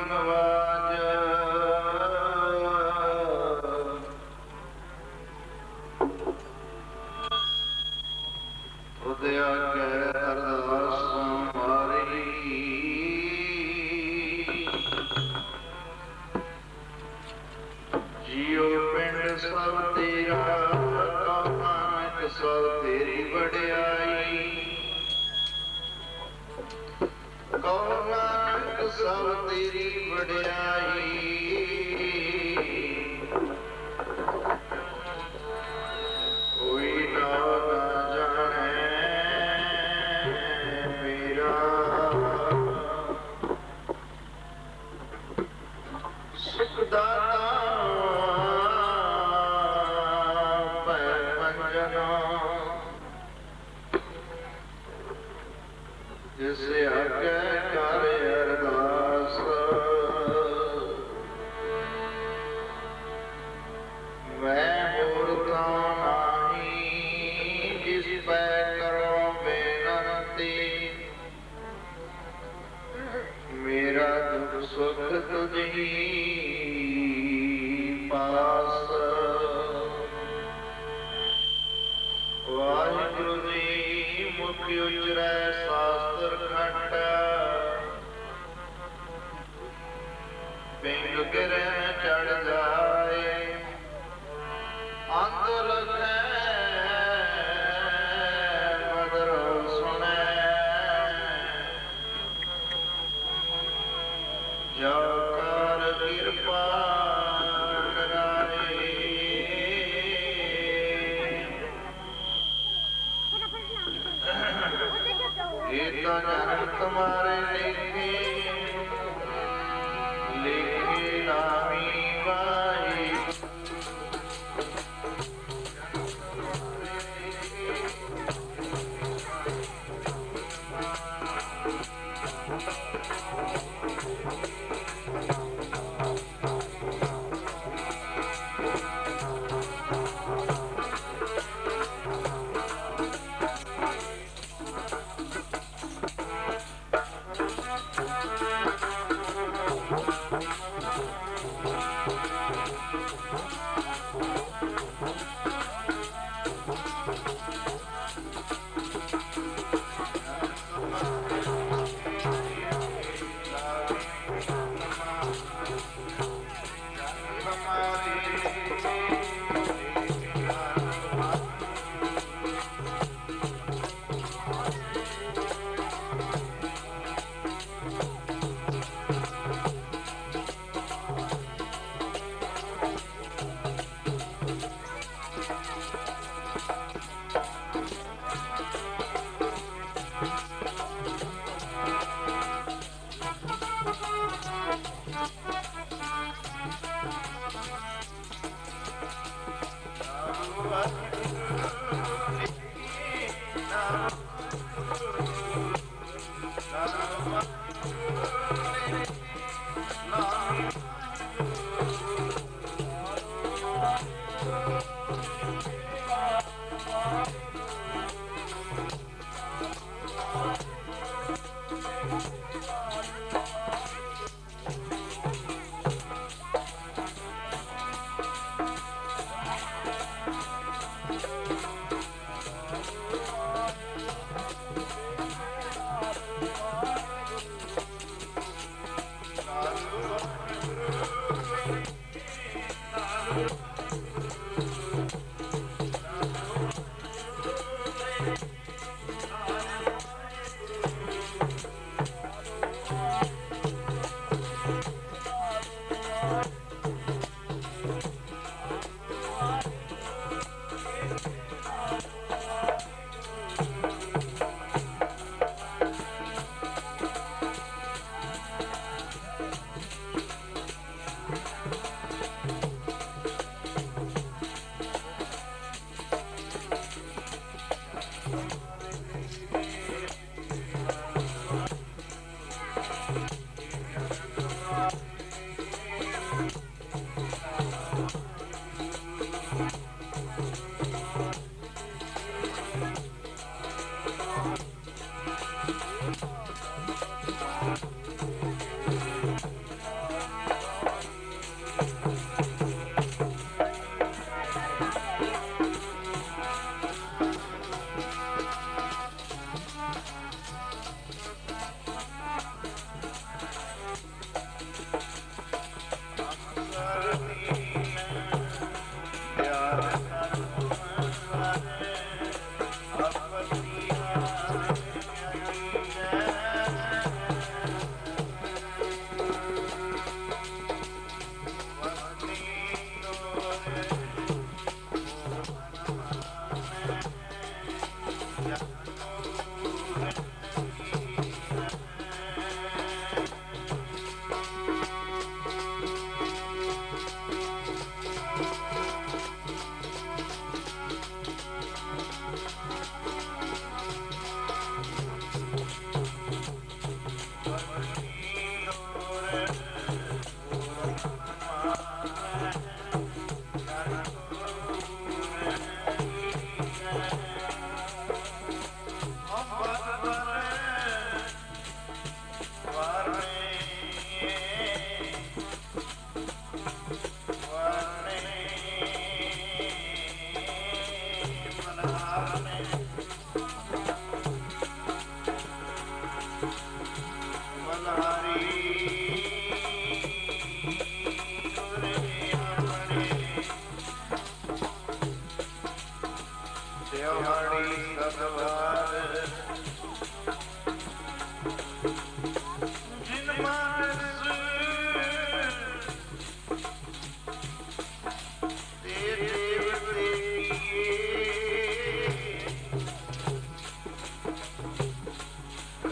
नवाज उदया के अरदास हमारी जियो पिंड सब तेरा नानक सब तेरी वड्याई कहो नानक सब तेरी वड्याई कोई ना जाने मेरा सुखदाता जिसे अगे कर अरदास मैं मूर्ता नहीं जिस पे करो बेनती मेरा दुख सुख तुझी पास वाहिगुरु जी मुख उचरै शास्त्र खंड पिंड गिरे चढ़ जाए अंत लगे मदर सुने जो कर कृपा कराए ये तो जन्म तुम्हारे लिखे नामी बाई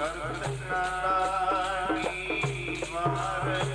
भगत न लागी मार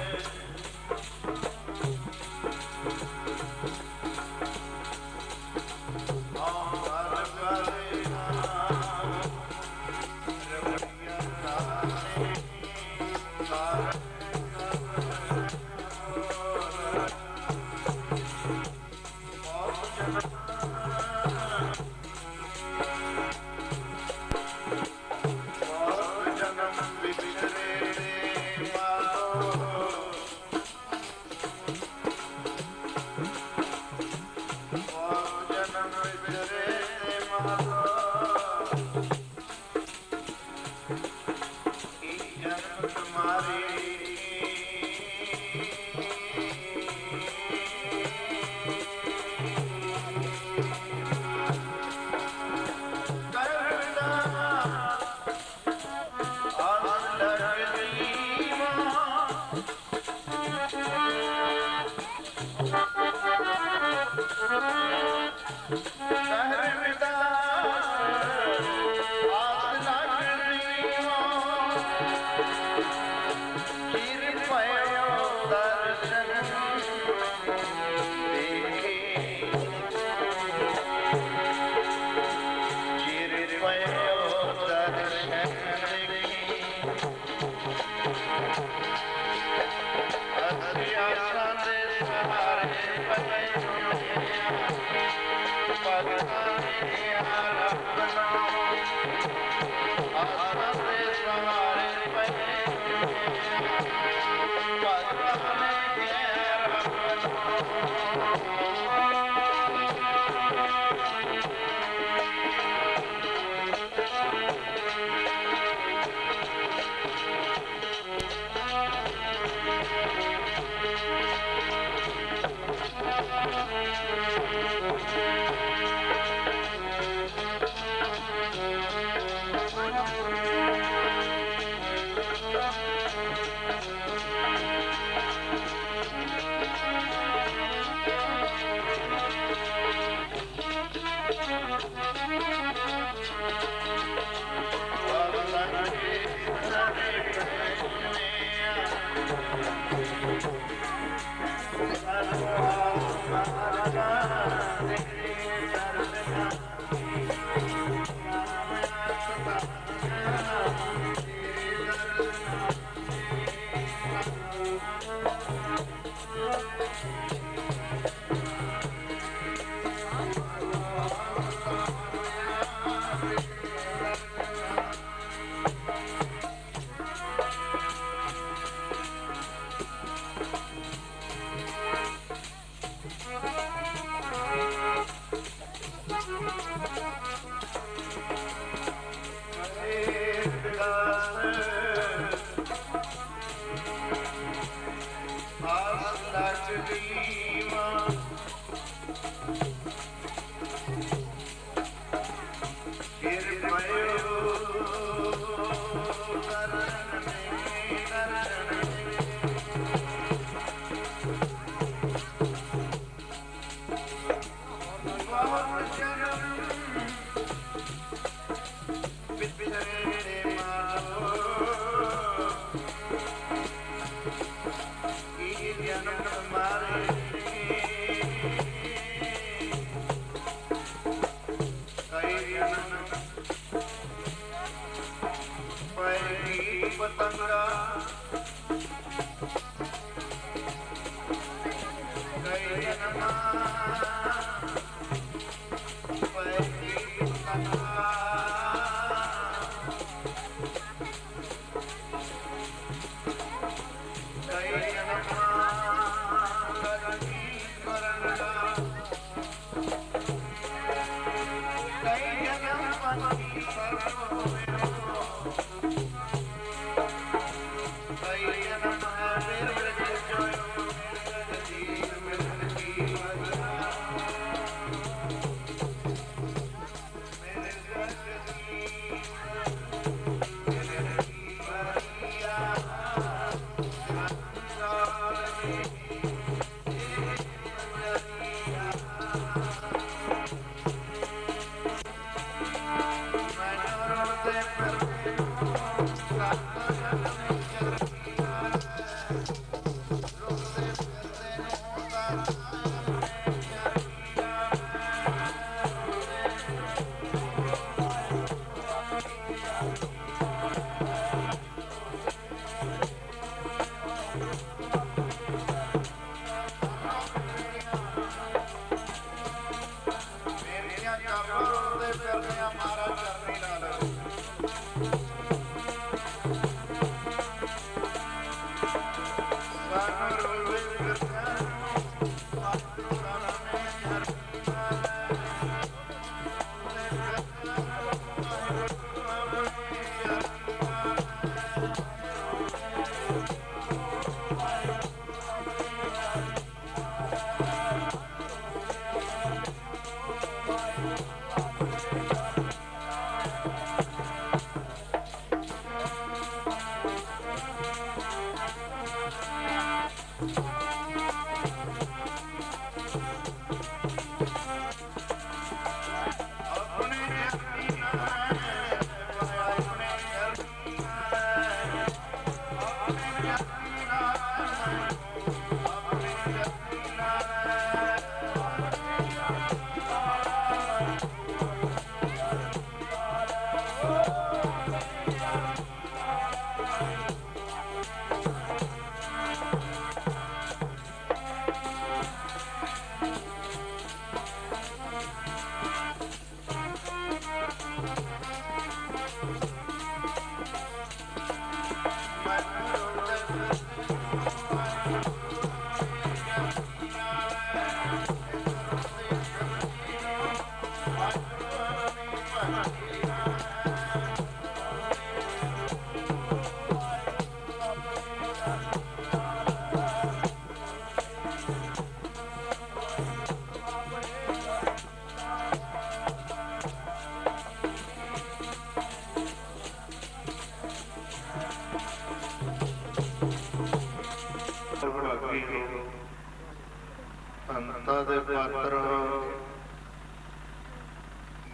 संता दे पात्र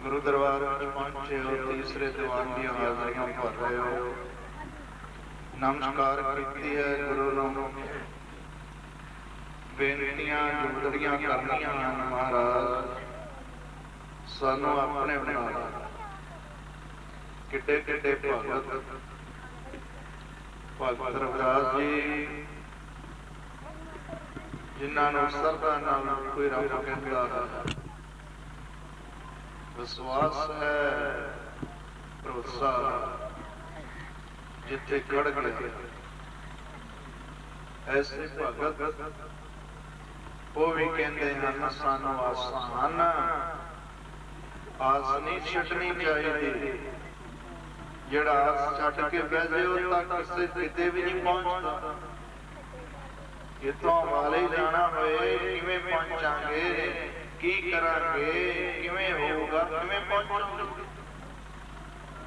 गुरु दरबार पहुंचे हो, तीसरे दीवान दी हाजरियां भर रहे हो, नमस्कार कीती है गुरु नूं, बेनतियां जुगदड़ियां करनियां हन। महाराज सानू अपने बना ला, किड्डे किड्डे भगत भगत रविदास जी जिन्होंने श्रद्धा नाल कोई रब कहता है, विश्वास है, भरोसा जिथे खड़ गया, ऐसे भगत वो भी कहते हैं सानू आसान आस नहीं छड्डनी चाहिए। जिहड़ा आस छड्ड के बह जाए तां किसे किते भी नहीं पहुंचता। इतों वाले जाना होए किवें पहुंचांगे, की करांगे, किवें होगा, किवें पहुंचांगे।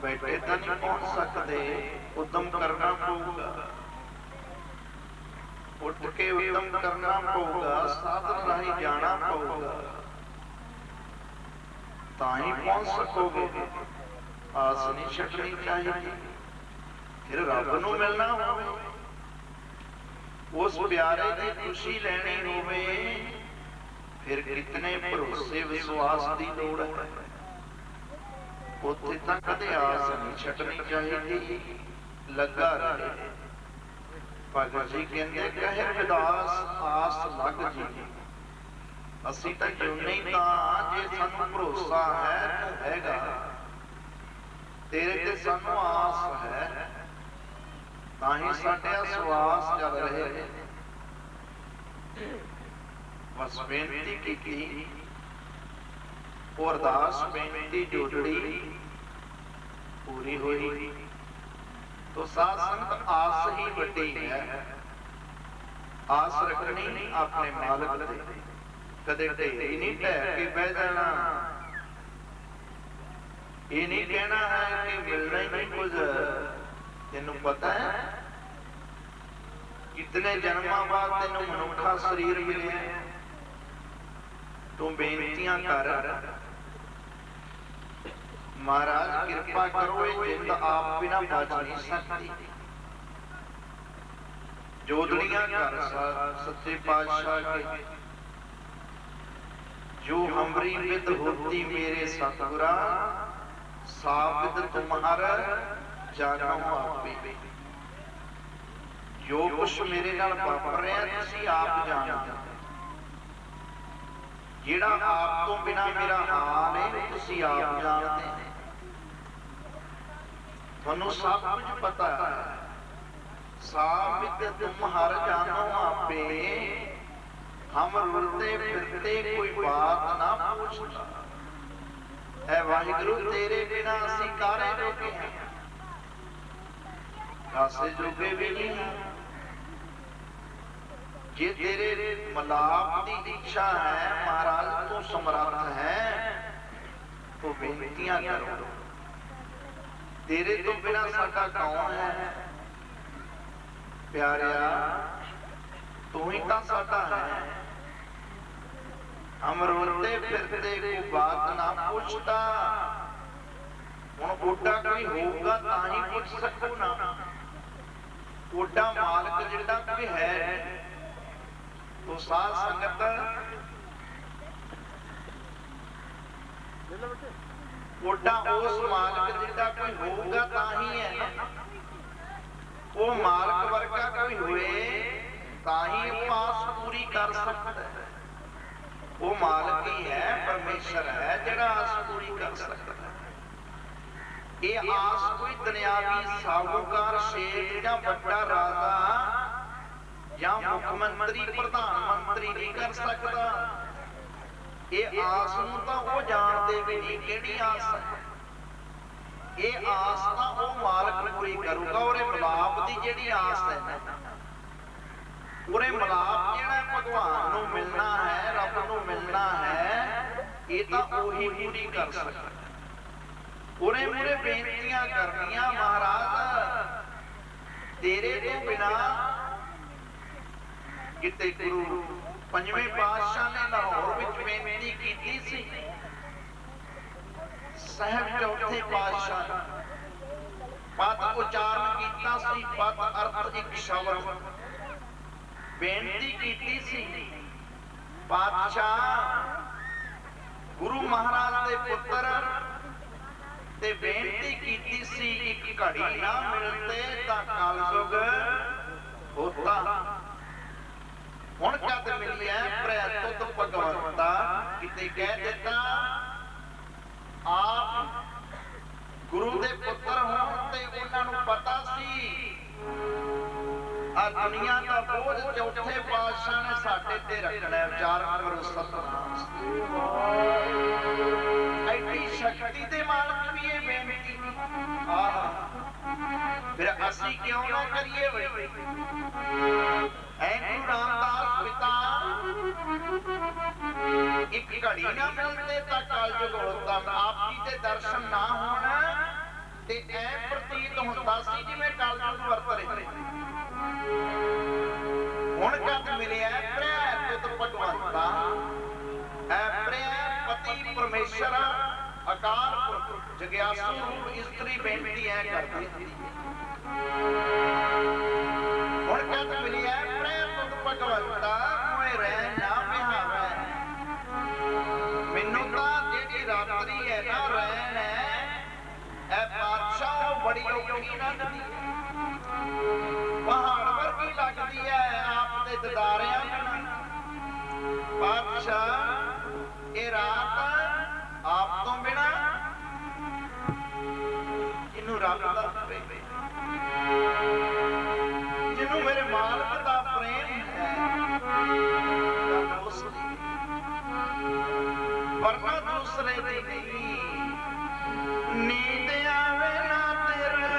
बैठे तो नहीं पहुंच सकते, उद्यम करना पड़ेगा, उठ के उद्यम करना पड़ेगा, साधन राही जाना पड़ेगा, ताही पहुंच सकोगे। आस नहीं छड्डनी चाहिए। फिर रब नूं मिलना होवे, उस प्यारे की खुशी लेनी होवे, फिर कितने भरोसे विश्वास की लोड़ है। उत्थे तक कदे आस नहीं छड्डनी चाहिए, लगा रहे। भगत जी कहते कहे विदास आस लग जी, असीं तां जिउणे ही तां जे सानू भरोसा हैगा, तेरे ते सानू आस है, ताही साडे श्वास चल रहे। बस बेनती की अरदास बेनती जोड़ड़ी पूरी हुई तो साध संगत आस ही वड्डी है। आस रखनी अपने मालिक ते, कदे ढेरी नहीं ढह के बह जाना। ये नहीं कहना है कि मिलना ही नहीं कुछ। तेनू पता है कितने जन्मां बाद तेनू मनुखा शरीर मिले, तू बेनतियां कर, महाराज कृपा करो ये जिंद आप बिना बच नहीं सकती। जोदड़ियां कर सच्चे पातशाह के जो हमरी विद होती मेरे सतगुरा साबित तुम्हारा जानो आपे। जो कुछ मेरे नाल वापर रहा तुसीं आप जानते, जिहड़ा आप तो बिना मेरा हाल है तुसीं आप जानते। तुहानूं सब कुछ पता है। साबित तुम हर जानो आपे, हम रुलते फिरते कोई बात ना पूछता। ऐ वाहिगुरू तेरे बिना असीं कारे जोगे हैं, कासे जोगे भी नहीं हैं। जे तेरे मलाप की इच्छा है महाराज तो समर्थ है तो बेनतियां करो। तेरे तो बिना साडा कौन है प्यारिया, तू ही तो साडा है। हम रोते फिरते कोई बात ना पूछता। हुण ओडा कोई होगा तां ही पूछ सको ना। ओडा मालक जिहड़ा कोई है तो साध संगत ओडा उस मालक जिहड़ा कोई होगा तां ही है ना। वो मालक वर्गा कोई हुए तां ही पास पूरी कर सकता है। वो मालक ही है, परमेश्वर है जिहड़ा आस पूरी कर सकता है। ये आस कोई दुनियावी साहूकार शेख या बड़ा राजा या मुख्यमंत्री प्रधानमंत्री नहीं कर सकता। ये आस नूं तां वो जानते भी नहीं किहड़ी आस है। ये आस तां वो मालक पूरी करूगा। और मिलाप की जिहड़ी आस है ना, उरे मिलाप जिहड़ा भगवान नूं मिलना है, रब नूं मिलना है, ये तां ओही पूरी कर सकदा। उरे मुरे बेनतियां करनियां महाराज तेरे तो बिना। किते गुरु पंजवें पातशाह ने लाहौर विच बेनती कीती सी। साहब चौथे पातशाह पद उचारण कीता सी, पद अर्थ एक शब्द बेनती कीती सी। पातशाह गुरु महाराज दे पुत्र ते बेनती कीती सी एक घड़ी ना मिलते तां कलयुग होता। हुण कद मिलिया प्रैतुत भगवंता। किते कह दिता आप गुरु दे पुत्र होण ते उन्हां नूं पता सी आ दुनिया का बोझ चौथे पातशाह ने साडे ते रखना है। विचार करो सतनाम। ऐडी शक्ति दे मालक भी ये बेनती। फिर असीं क्यों ना करिए भाई। ऐ गुरु रामदास पिता एक घड़ी ना मिलते तां कलयुग होता। आप जी दे दर्शन ना होण ते ऐ प्रतीत हुंदा सी जिवें कलयुग वरत रहे। हुण कद मिलिया प्रैतुत भगवंता। ऐ प्रैपति परमेश्वर अकाल पुरख जग्यासु रूप इस्त्री बेनती ऐ करदी सी। हुण कद मिलिया प्रैतुत भगवंता मोए रैन ना बिहावै। मैनूं तां जिहड़ी रात्रि है ना रैन है ऐ पातशाह बड़ी औखी लगदी है। पहाड़ वर्गी लगदी है आप दे ददारियां बिना। पातशाह ये रात आप तो बिना इनू रब दा प्रेम, जिन्नू मेरे मालक दा प्रेम है वरना दूसरे दी नहीं। नींद आवे ना तेरे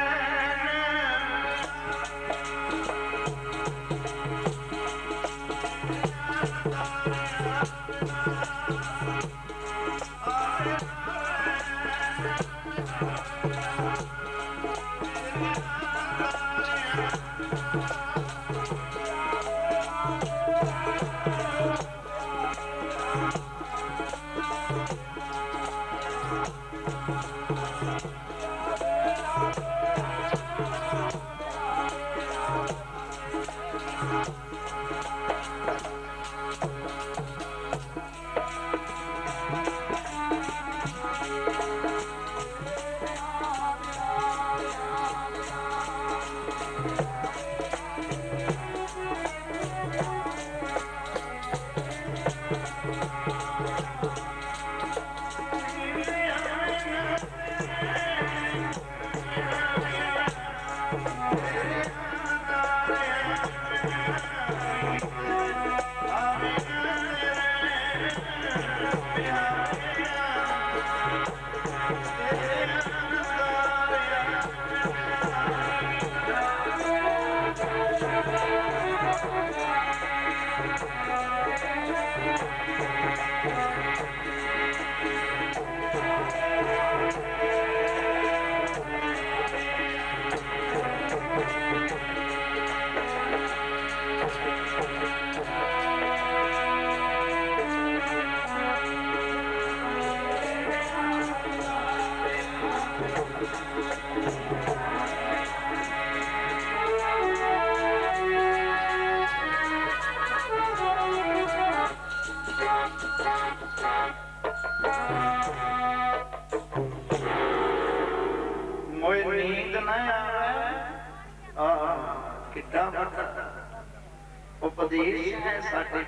उपदेश है साडे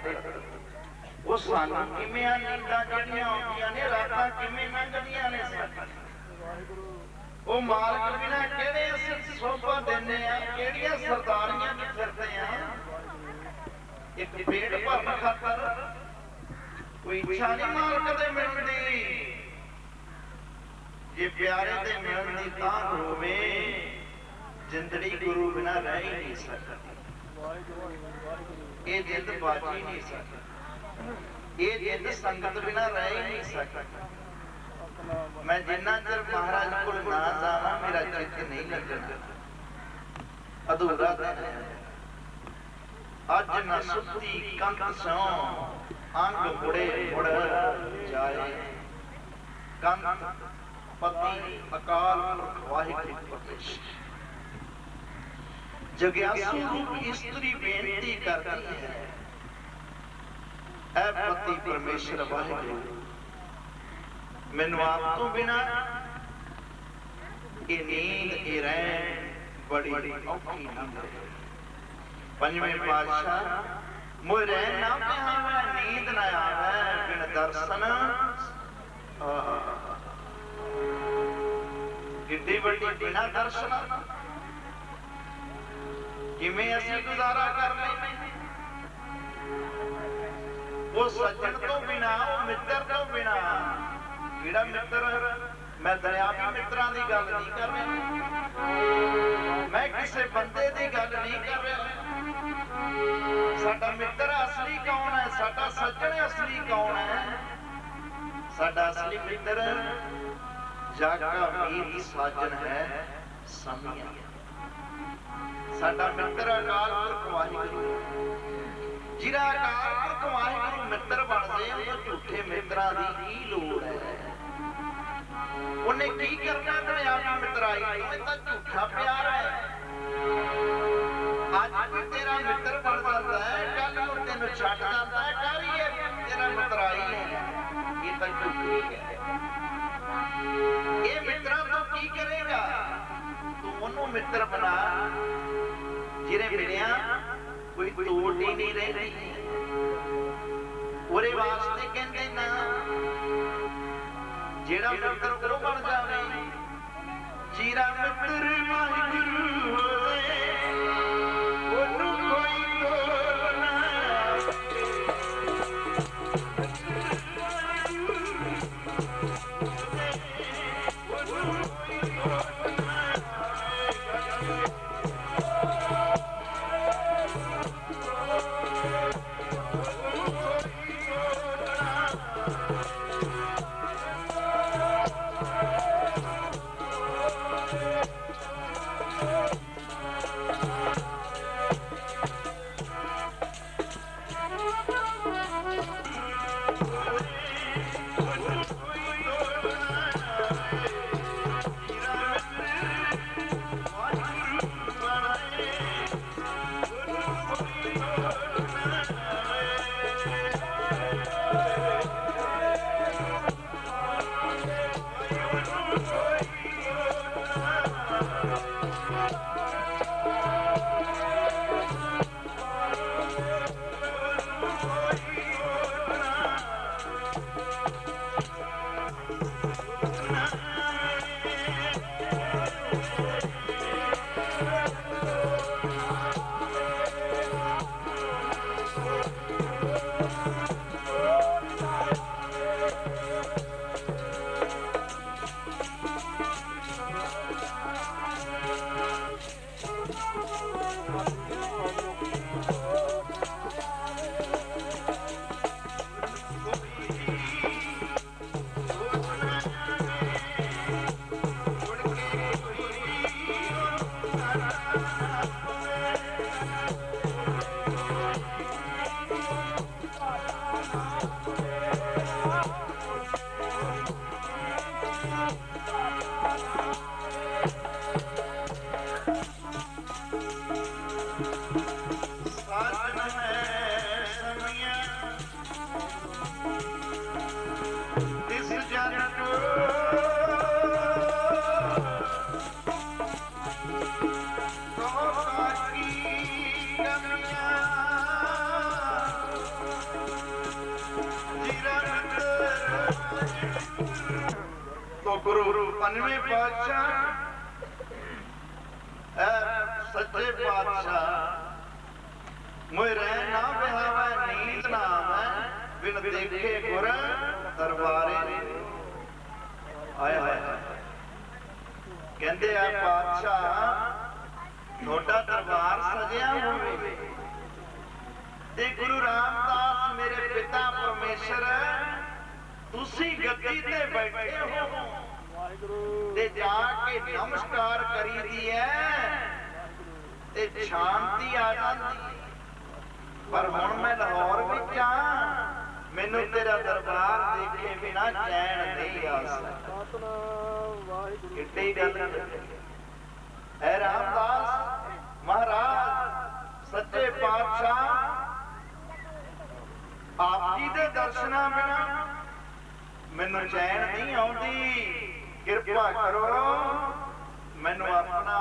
वो सानू किवें नींदां जड़ियां आउंदियां ने रातां किवें लंघदियां ने साडी ओ मालक बिना किहड़े असीं शोभा देने आ किहड़ियां सरदारियां च फिरदे आ एक पेड़ भरन खातर कोई इच्छा नहीं मालक दे मिलण दी जे प्यारे दे मिलण दी तां होवे जिंदड़ी गुरु बिना रह ही नहीं सकती ये जिंद बाजी नहीं सकती ये जिंद संगत बिना रह ही नहीं सकती मैं जिन्ना चਿਰ महाराज को ना जावा मेरा चित्त नहीं लगना अधूरा दिन है अज न सुती कंत सो अंग मुड़े मुड़ जाए कंत पति अकाल पुरख वाहिगुरू परमेश्वर जग्यासु रूप स्त्री बेनती करती है ऐ पति परमेश्वर वाहिगुरू मैनू आप तो बिना ये नींद ये रैन बड़ी औखी नींद है पंजवें पातशाह मोए रैन ना पावे नींद ना आवे बिन दर्शन कितनी बड़ी बिना दर्शन किवें असीं गुजारा कर लैंदे वो सज्जन तो बिना वो मित्र तो बिना किहड़ा मित्र मैं दरियावी मित्रां दी गल नहीं कर रहा मैं किसी बंदे दी गल नहीं कर रहा साडा मित्र असली कौन है साडा सज्जन असली कौन है साडा असली मित्र जागा मीत साजन है समिया साडा मित्र अकाल पुरख वाहिगुरू जिहड़ा अकाल पुरख वाहिगुरू मित्र बन जाए उन्हें झूठे मित्रां दी की लोड़ है उन्हें की करना दरियावी मित्राई तुम्हें तो झूठा प्यार है आज भी तेरा मित्र बन जाता है कल को तेनू छड्ड जाता है कर ही तेरा मित्राई है ये तो झूठी है ये मित्रां तो की करेगा तू उन्होंने मित्र बना जिन्हें मिलिया कोई तोड़ ही नहीं रही ਉਹਦੇ ਵਾਸਤੇ ਕਹਿੰਦੇ ਨਾ ਜਿਹੜਾ ਮਿੱਤਰ ਉਹ ਬਣ ਜਾਵੇ ਜੀਰਾ ਮਿੱਤਰ ਵਾਹਿਗੁਰੂ ਹੋਵੇ ਉਹਨੂੰ ਕੋਈ ਤੋੜ ਨਾ गुरु पंजवें पातशाह सच्चे पातशाह मोए रह ना बिहावे नींद ना आवे बिन देखे गुर दरबारे आया है। कहते आ पातशाह थोड़ा दरबार सजिया होवे ते गुरु रामदास मेरे पिता परमेश्वर तुसी गद्दी ते बैठे हो ते जाके नमस्कार करी दी है ते शांति आ जाती। पर हुण मैं लाहौर विच आ मैनू तेरा दरबार देखे बिना चैन नहीं आ सकता। इड्डी गल है रामदास महाराज सच्चे पातशाह आप जी दे दर्शना बिना मैनू चैन नहीं आउंदी। कृपा करो मैनू अपना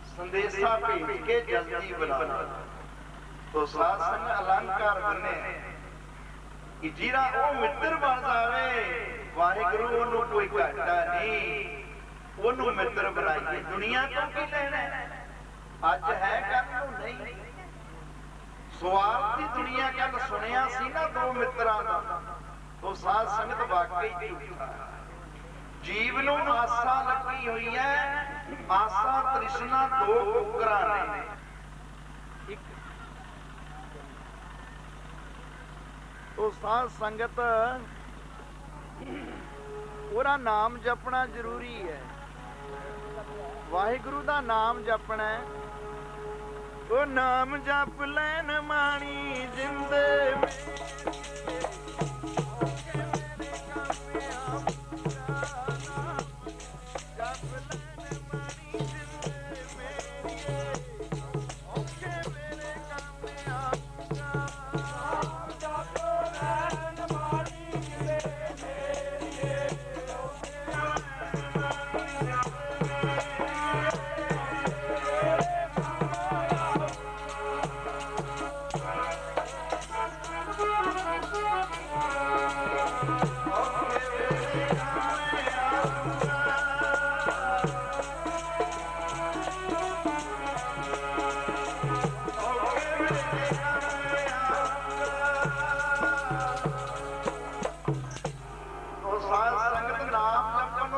संदेशा भेज के जल्दी बुला लो। तो साध संग अलंकार बने कि जिहड़ा वो मित्र बन जावे वाहिगुरू ओनू कोई घाटा नहीं ओनू मित्र बनाइए। दुनिया तो की लेना अज है कल नूं नहीं। स्वार्थ की दुनिया कल सुनिया सी ना दो मित्रां दा तो साध संगत वाकई झूठा जीव नूं आसा लगी हुई है। आसा तृष्णा दो कुकरा ने तो साध संगत ओरा नाम जपना जरूरी है। वाहिगुरु दा नाम जपना है। ओ नाम जप लैन माणी जिंदे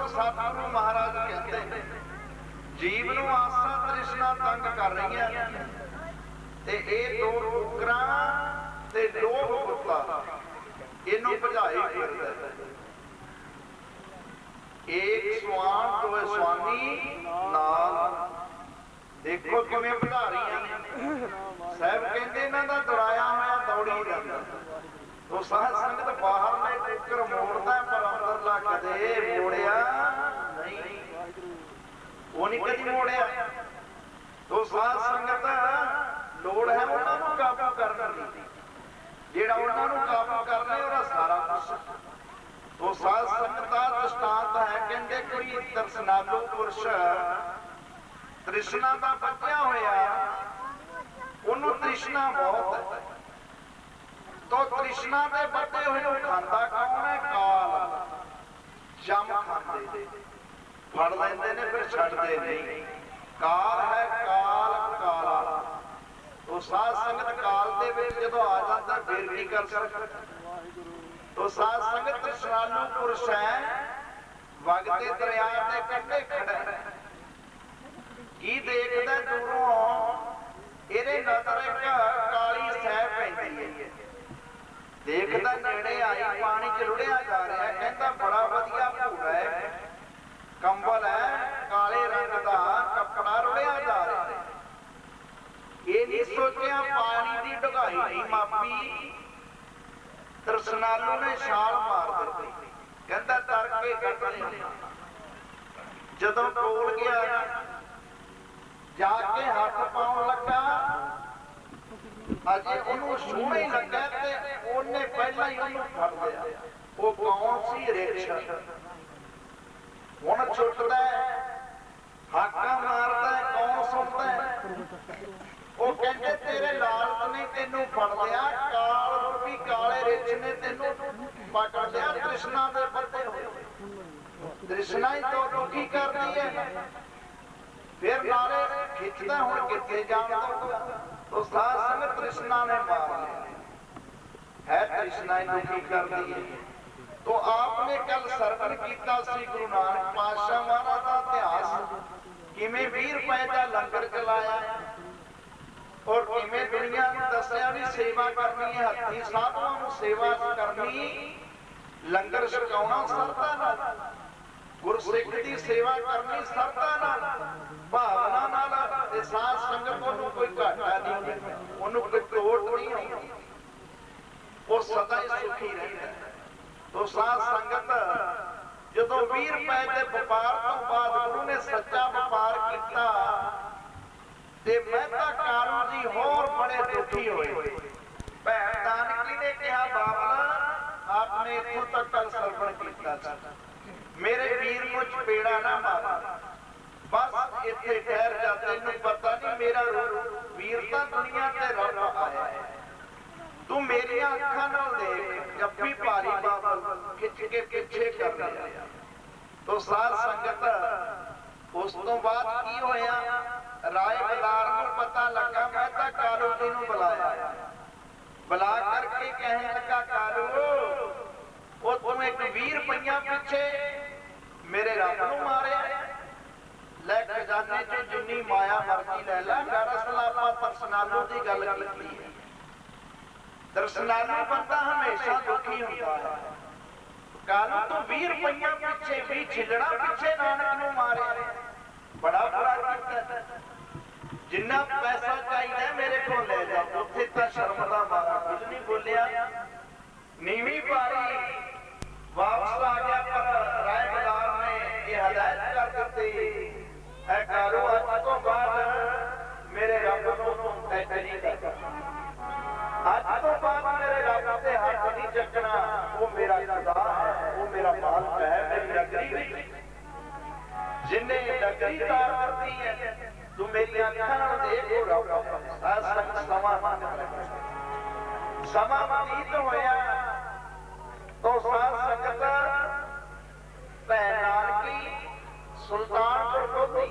सतगुरु महाराज कहते जीव नूं आसा तृष्णा तंग कर रही है ते ए दो कुकरा ते लोभ कुत्ता इनू भजाई फिरदा है। एक स्वान दो स्वामी नाल देखो किवें भजा रही साहब कहंदे इन्हां दा दुराया होया दौड़ी जांदा। तो साध संगत बाहर ने कुकर मोड़दा पर अंदरला कदे मोड़िया नहीं वो नहीं कदी मोड़िया। तो साध संगत लोड़ है उन्हां नूं काबू करन दी जेड़ा उन्हां नूं काबू करना ओहदा सारा कुछ। तो साध संगत दा दृष्टांत है कहंदे कोई दर्शनालू पुरुष ਤ੍ਰਿਸ਼ਨਾ ਦਾ ਬੱਝਿਆ ਹੋਇਆ, ਉਹਨੂੰ ਤ੍ਰਿਸ਼ਨਾ ਬਹੁਤ ਹੈ। ਤੋ ਤ੍ਰਿਸ਼ਨਾ ਦੇ ਬੱਝੇ ਹੋਏ ਨੂੰ ਖਾਂਦਾ ਕੌਣ ਹੈ? ਕਾਲ। ਜਮ ਖਾਂਦੇ, ਫੜ ਲੈਂਦੇ ਨੇ ਫਿਰ ਛੱਡਦੇ ਨਹੀਂ। ਕਾਲ ਹੈ, ਕਾਲ ਕਾਲਾ। ਉਹ ਸਾਧ ਸੰਗਤ ਕਾਲ ਦੇ ਵਿੱਚ ਜਦੋਂ ਆ ਜਾਂਦਾ ਫਿਰ ਕੀ ਕਰ ਸਕਦਾ? ਉਹ ਸਾਧ ਸੰਗਤ ਤ੍ਰਿਸ਼ਨਾਲੂ ਪੁਰਸ਼ ਹੈ, ਵਗਦੇ ਦਰਿਆ ਦੇ ਕੰਢੇ ਖੜਾ, ਕੀ ਦੇਖਦਾ ਦੂਰੋਂ? ਇਹਦੇ ਨਜ਼ਰ ਇੱਕ ਕਾਲੀ ਸੈਹ ਪੈਂਦੀ ਹੈ। ਦੇਖਦਾ ਨੇੜੇ ਆਈ, ਪਾਣੀ ਚ ਰੁੜਿਆ ਜਾ ਰਿਹਾ, ਕਹਿੰਦਾ ਬੜਾ ਵਧੀਆ ਭੂਰਾ ਹੈ, ਕੰਬਲ ਹੈ, ਕਾਲੇ ਰੰਗ ਦਾ ਕੱਪੜਾ ਰੁੜਿਆ ਜਾ ਰਿਹਾ। ਇਹ ਨਹੀਂ ਸੋਚਿਆ ਪਾਣੀ ਦੀ ਡੁਗਾਈ ਨਹੀਂ ਮਾਪੀ। ਤ੍ਰਿਸ਼ਨਾਲੂ ਨੇ ਛਾਲ ਮਾਰ ਦਿੱਤੀ, ਕਹਿੰਦਾ ਤਰ ਕੇ ਕੱਢ ਲਿਆ। ਜਦੋਂ ਕੋਲ ਗਿਆ, ਜਾ ਕੇ ਹੱਥ ਪਾਉਣ ਲੱਗਾ, ਅਜੇ ਉਹਨੂੰ ਸੋਹਣਾ ਹੀ ਲੱਗਾ ਤੇ ਉਹਨੇ ਪਹਿਲਾਂ ਹੀ ਉਹਨੂੰ ਫੜ ਲਿਆ। ਉਹ ਕੌਣ ਸੀ? ਰਿਛ। ਹੁਣ ਛੁੱਟਦਾ, ਹਾਕਾਂ ਮਾਰਦਾ, ਕੌਣ ਸੁਣਦਾ? ਉਹ ਕਹਿੰਦੇ ਤੇਰੇ ਲਾਲਚ ਨੇ ਤੈਨੂੰ ਫੜ ਲਿਆ, ਕਾਲ ਰੂਪੀ ਕਾਲੇ ਰਿਛ ਨੇ ਤੈਨੂੰ ਪਕੜ ਲਿਆ। ਤ੍ਰਿਸ਼ਨਾ ਦੇ ਬੱਝੇ ਹੋਏ, ਤ੍ਰਿਸ਼ਨਾ ਹੀ ਤੋਂ ਦੁਖੀ ਕਰਦੀ ਹੈ। ਫਿਰ ਨਾਲੇ ਖਿੱਚਦਾ, ਹੁਣ ਕਿੱਥੇ ਜਾਣ ਤੋਂ ਸਾਧ ਸੰਗਤ ਤ੍ਰਿਸ਼ਨਾ ਨੇ ਮਾਰ ਲਿਆ ਹੈ। ਤ੍ਰਿਸ਼ਨਾ ਹੀ ਦੁਖੀ ਕਰਦੀ ਹੈ। तो आपने कल सरवण कीता सी गुरु नानक पातशाह महाराज का इतिहास, किवें 20 रुपए का लंगर चलाया और किवें दुनिया नूं दस्सिया भी सेवा करनी है, हत्थी साधुआं नूं सेवा करनी, लंगर छकाउणा सरदा नाल, गुरसिख दी सेवा करनी सरदा नाल, भावना नाल। ते साध संगत नूं कोई घाटा नहीं, उहनूं कोई टोट नहीं आउंदी, वो सदा ही सुखी रहिंदा। तो साध संगत जदों 20 रुपए के व्यापार तो बाद गुरु ने सच्चा व्यापार किया ते मेहता कालू जी होर बड़े दुखी हुए। भैन नानकी ने कहा बाबा आपने इत्थों तक कल सरवण किया, मेरे वीर को चपेड़ा ना मार, बस इत्थे ठहर जा, तैनूं पता नहीं मेरा वीर तां दुनिया ते रब आया है, तू मेरी अखां नाल देख, जप्पी भारी बाबल खिच के पीछे कर लिया। तो साध संगत उस तो बाद की होया, राय बलार नूं पता लगा, मेहता कालू जी नूं बुलाया, बुला करके कहने लगा कालू वो तू एक 20 रुपया पीछे मेरे रब नूं मारिया, लै खजाने चों जिन्नी माया मर्जी लै ला। दरअसल आपां तृष्णालू दी गल कीती है। तृष्णालू बंदा हमेशा दुखी होता है। कालू तो 20 रुपया पीछे भी छिलड़ा पीछे नानक नूं मारे, बड़ा बुरा कीता। जिन्ना पैसा चाहिए मेरे को ले जाओ, उत्थे तां शर्म दा मारा कुछ नहीं बोलिया, नीवी पारी वापस आ गया। पर राय बलार ने ये हदायत कर दी है, कालू अज तो बाद मेरे रब नूं टच नहीं करना, आज तो बाद मेरे रब से हाथ नहीं चकना, वो मेरा खुदा है, वो मेरा मालिक है, मेरी नगरी जिन्हें नगरी तार करती है, तू मेरी अखां नाल देख वो रब। समा बतीत होया तो साध संगत भैन नानकी सुल्तानपुर लोधी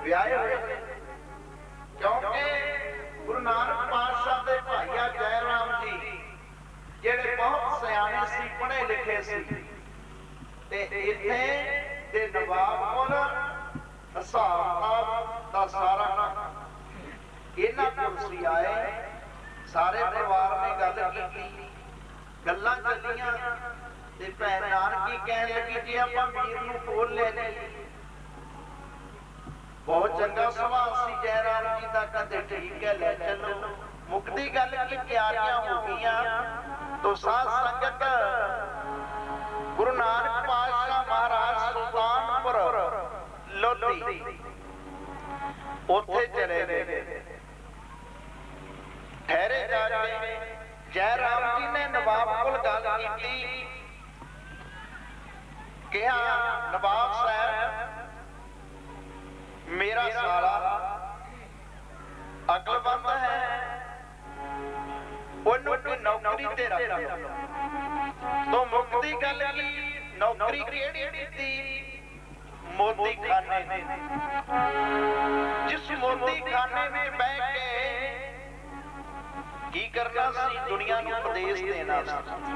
विआहे हुए, क्योंकि गुरु नानक पातशाह दे भाईया जय राम जी जेड़े बहुत सियाने सी, पढ़े लिखे सी, ते इत्थे दे नवाब कोल हिसाब दा सारा इन्हां कुर्सी आए, सारे परिवार ने गल कीती, गल्लां चलियां ते भैन नानकी कहन लगी जी आपां वीर नूं कोल ले जाईए, बहुत चंगा सुभाव सी जय राम जी का, कहते ठीक है ले चलो। मुक्ति गल की तैयारियां हो गई। तो साध संगत गुरु नानक पातशाह महाराज सुल्तानपुर लोधी उत्थे चले गए, ठहरे जाके जय राम जी ने नवाब कोल गल कीती, कहा नवाब साहब मेरा साला अकलमंद है, ਉਹਨੂੰ ਕੋਈ ਨੌਕਰੀ ਤੇ ਰੱਖ तो मुक्ति गल की नौकरी केड़ी दी मोदी खाने जिस मोदी खाने में बैठ के की करना सी दुनिया नूं उपदेश देना सी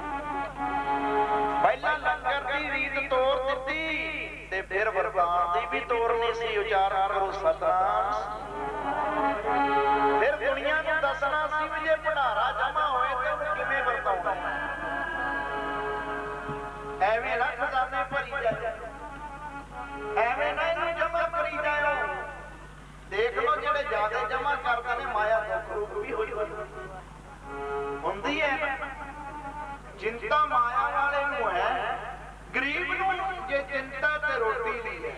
पहला लंगर दी रीत तोड़ दित्ती ते फिर वरदान दी भी तोड़नी सी उचार करो सतनाम फिर दुनिया नूं दसना सी भी जे भंडारा जमा होए ते उहनूं किवें वरताउणा ਐਵੇਂ ਨਾ ਖਜ਼ਾਨੇ ਭਰੀ ਜਾਏ ਐਵੇਂ ਨਾ ਇਹਨੂੰ ਜਮਾ ਕਰੀ ਜਾਓ ਦੇਖ ਲਓ ਜਿਹੜੇ ਜ਼ਿਆਦਾ ਜਮਾ ਕਰਦੇ ਨੇ ਮਾਇਆ ਦੁੱਖ ਰੂਪ ਵੀ ਹੋਈ ਹੁੰਦੀ ਹੈ ਚਿੰਤਾ ਮਾਇਆ ਵਾਲੇ ਨੂੰ ਹੈ ਗਰੀਬ ਨੂੰ ਜੇ ਚਿੰਤਾ ਤੇ ਰੋਟੀ ਦੀ ਹੈ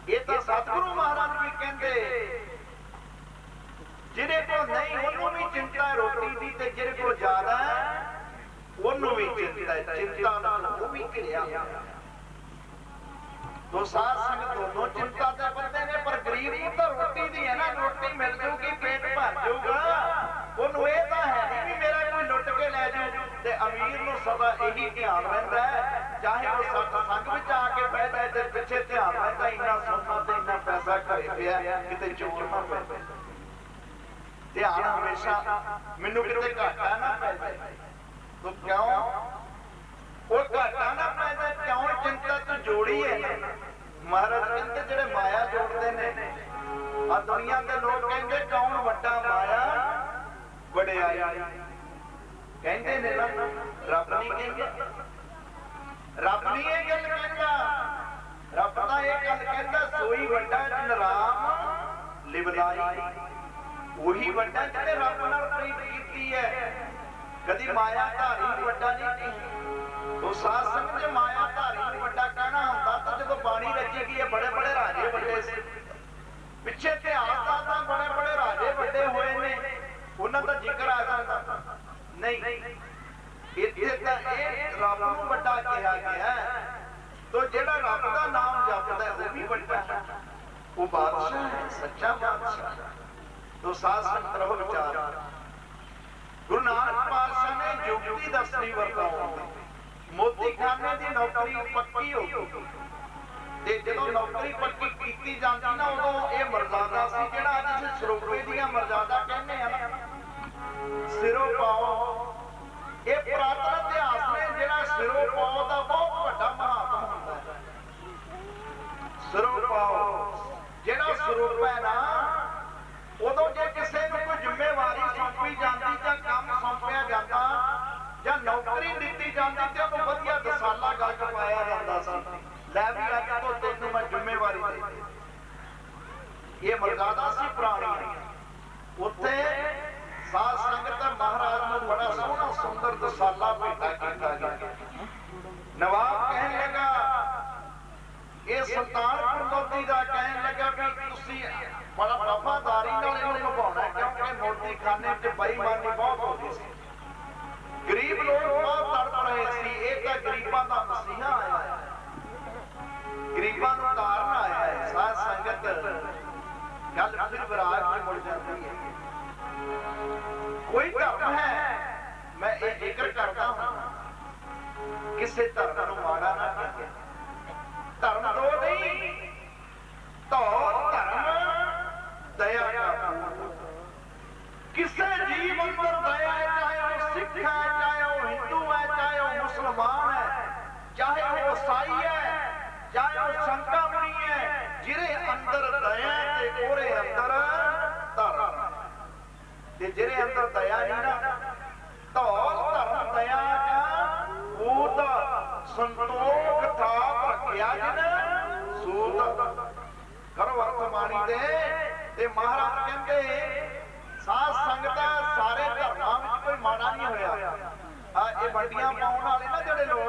ਇਹ ਤਾਂ ਸਤਿਗੁਰੂ ਮਹਾਰਾਜ ਵੀ ਕਹਿੰਦੇ ਜਿਹਦੇ ਕੋਲ ਨਹੀਂ ਉਹਨੂੰ ਵੀ ਚਿੰਤਾ ਰੋਟੀ ਦੀ ਤੇ ਜਿਹਦੇ ਕੋਲ ਜ਼ਿਆਦਾ ਹੈ ਉਹਨੂੰ ਵੀ चिंता नाल वो भी घिरिया तो साध संगत दोनों चिंता दे बंदे ने पर गरीब को तो रोटी दी है ना रोटी मिल जाऊगी पेट भर जाऊगा ਉਹਨੂੰ ਇਹ ਤਾਂ ਹੈ ਨਹੀਂ ਵੀ ਮੇਰਾ ਕੋਈ ਲੁੱਟ ਕੇ ਲੈ ਜਾਊ ਤੇ ਅਮੀਰ ਨੂੰ ਸਦਾ ਇਹੀ ਧਿਆਨ ਰਹਿੰਦਾ ਹੈ ਚਾਹੇ ਉਹ ਸੰਗ ਵਿੱਚ ਆ ਕੇ ਬੈਠਾ ਤੇ ਪਿੱਛੇ ਧਿਆਨ ਰਹਿੰਦਾ ਇੰਨਾ ਸੋਨਾ ਤੇ ਇੰਨਾ ਪੈਸਾ ਘਰੇ ਪਿਆ ਕਿਤੇ ਚੋਰ ਨਾ ਪੈ ਜਾਏ ਧਿਆਨ ਹਮੇਸ਼ਾ ਮੈਨੂੰ ਕਿਤੇ ਘਾਟਾ ਨਾ ਪੈ ਜਾਏ तो क्यों वो घाटा ना पैदा क्यों चिंता तो जोड़ी है महाराज कहते जेड़े माया जोड़ते ने आ दुनिया के लोग कहते कौन वड्डा माया वड्याई कहते ने ना रब नहीं कहंदा रब नहीं ये गल कहंदा रब दा ये गल कहंदा सोई वड्डा जिन राम लिवलाई वही वड्डा जिने रब नाल प्रीत कीती है कदी माया धारी वड्डा नहीं तो साध संगत जे माया धारी वड्डा कहना हुंदा तो जदों बाणी रची गई है बड़े बड़े राजे वड्डे से पिछे इतिहास दा तां बड़े बड़े राजे वड्डे होए ने उन्हां दा जिक्र आ जांदा नहीं इत्थे तां इह रब नूं वड्डा कहा गया तो जेड़ा रब दा नाम जपदा है वो भी वड्डा है वो बादशाह है सच्चा बादशाह तो साध संगत रहो विचार गुरु नानक पातशाह ने युक्ति दसनी वरताओ मोती खाने की नौकरी पक्की हो गई ते जदों नौकरी पक्की कीती जांदी ना उदों ये मर्यादा सी जिहड़ा अज सिरोपे दी मर्यादा कहने आ सिरों पाओ ये पुरातन इतिहास ने जिहड़ा सिरों पाओ दा बहुत वड्डा महात्म हुंदा है सिरों पाओ जिहड़ा स्वरूप है ना उदों जे किसी को कोई जिम्मेवारी सौंपी जाती या काम सौंपिया जाता या नौकरी दी जाती तो उन्होंने वधिया दसाला गल पाया जाता सी लै भी अज तो तेनू मैं जिम्मेवारी दे ये मर्यादा सी पुरानी उत्थे साध संगत महाराज नूं बड़ा सोहना सुंदर दसाला भेटा कीता गया नवाब कहन लगा ये सुल्तानपुर लोधी दा कहन लगा कि तुसी बड़ा वफादारी नाल इहनूं निभाउणा क्योंकि मोती खाने च बेईमानी बहुत हो गई सी गरीब लोग बहुत तड़प रहे सी ये तां गरीबां दा मसीहा आया है गरीबां नूं तारन आया है साध संगत गल फिर विराग च मुड़ जाती है कोई धर्म है मैं ये जिक्र करता हूं किसी धर्म नूं माड़ा ना कहे धर्म दो नहीं तो धर्म दया का किसी जीव अंदर दया है चाहे वो सिख है चाहे वो हिंदू है चाहे वो मुसलमान है चाहे वो ईसाई है चाहे वो शंका मुनि है जिरे अंदर दया ते ओरे अंदर धर्म ते जिरे अंदर दया नहीं ना तो धर्म दया का पूत संतोख थाप रखिया जिने सूत करो वर्तमानी दे ते महाराज कहते साध संगत सारे धर्मां विच कोई माड़ा नहीं होया ये वड्डियां पाउण वाले ना जेड़े लोग